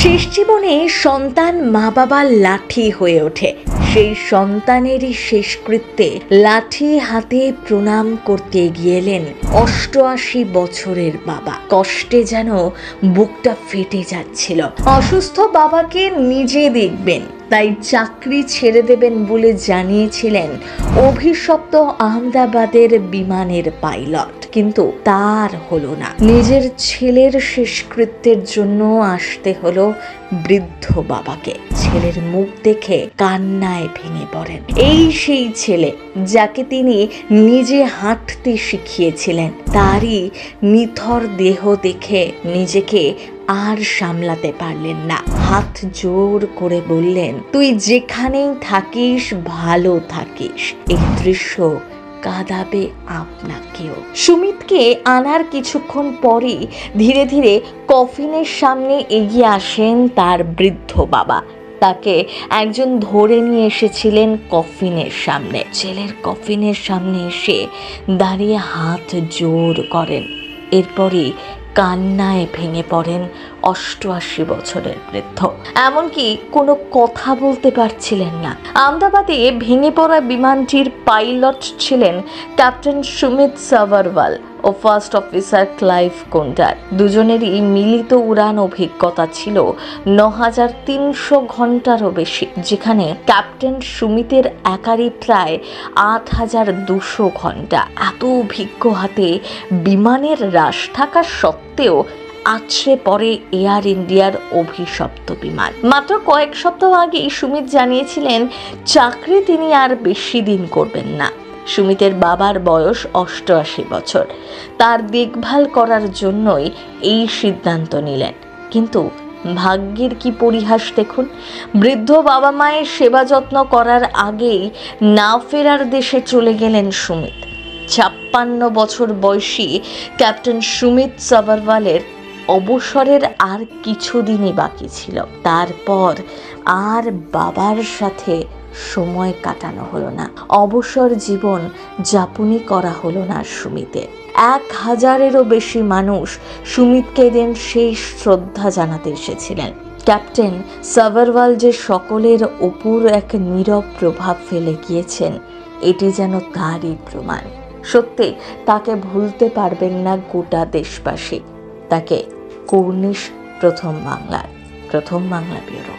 শেষ জীবনে সন্তান মা বাবার লাঠি হয়ে ওঠে। সেই সন্তানেরই শেষকৃত্যে লাঠি হাতে প্রণাম করতে গিয়েলেন 88 বছরের বাবা। কষ্টে যেন বুকটা ফেটে যাচ্ছিল। অসুস্থ বাবাকে নিজে দেখবেন, তাই চাকরি ছেড়ে দেবেন বলে জানিয়েছিলেন অভিশপ্ত আহমেদাবাদের বিমানের পাইলট। কিন্তু তার হলো না। নিজের ছেলের শেষকৃত্যের জন্য আসতে হলো বৃদ্ধ বাবাকে। ছেলের মুখ দেখে কান্নায় ভেঙে পড়েন। এই সেই ছেলে যাকে তিনি নিজে হাঁটতে শিখিয়েছিলেন। তারই নিথর দেহ দেখে নিজেকে আর সামলাতে পারলেন না। হাত জোর করে বললেন, তুই যেখানেই থাকিস ভালো থাকিস। এই দৃশ্য কাঁদাবে আপনাকেও। সুমিতকে আনার কিছুক্ষণ পরেই ধীরে ধীরে কফিনের সামনে এগিয়ে আসেন তার বৃদ্ধ বাবা। তাকে একজন ধরে নিয়ে এসেছিলেন কফিনের সামনে। ছেলের কফিনের সামনে এসে দাঁড়িয়ে হাত জোর করেন। এরপরই কান্নায় ভেঙে পড়েন 88 বছরের বৃদ্ধ। এমনকি কোনো কথা বলতে পারছিলেন না। আহমেদাবাদে ভেঙে পড়া বিমানটির পাইলট ছিলেন ক্যাপ্টেন সুমিত সাভারওয়াল ও ফার্স্ট অফিসার ক্লাইভ কোন্ডার। দুজনেরই মিলিত উড়ান অভিজ্ঞতা ছিল 9300 ঘন্টারও বেশি, যেখানে ক্যাপ্টেন সুমিতের একারই প্রায় 8200 ঘন্টা। এত অভিজ্ঞ হাতে বিমানের হ্রাস থাকা সত্ত্বেও আছড়ে পড়ে এয়ার ইন্ডিয়ার অভিশপ্ত বিমান। মাত্র কয়েক সপ্তাহ আগেই সুমিত জানিয়েছিলেন চাকরি তিনি আর বেশি দিন করবেন না। সুমিতের বাবার বয়স 88 বছর। তার দেখভাল করার জন্যই এই সিদ্ধান্ত নিলেন। কিন্তু ভাগ্যের কি পরিহাস দেখুন। বৃদ্ধ বাবা মায়ের সেবা যত্ন করার আগেই না ফেরার দেশে চলে গেলেন সুমিত। 56 বছর বয়সী ক্যাপ্টেন সুমিত সাভারওয়ালের অবসরের আর কিছুদিনই বাকি ছিল। তারপর আর বাবার সাথে সময় কাটানো হলো না। অবসর জীবন যাপনই করা হলো না সুমিতের। 1000-এরও বেশি মানুষ সুমিতকে দেন সেই শ্রদ্ধা জানাতে এসেছিলেন। ক্যাপ্টেন সাভারওয়াল যে সকলের উপর এক নীরব প্রভাব ফেলে গিয়েছেন, এটি যেন তারই প্রমাণ। সত্যি তাকে ভুলতে পারবেন না গোটা দেশবাসী। তাকে কর্নিশ প্রথম বাংলা ব্যুরো।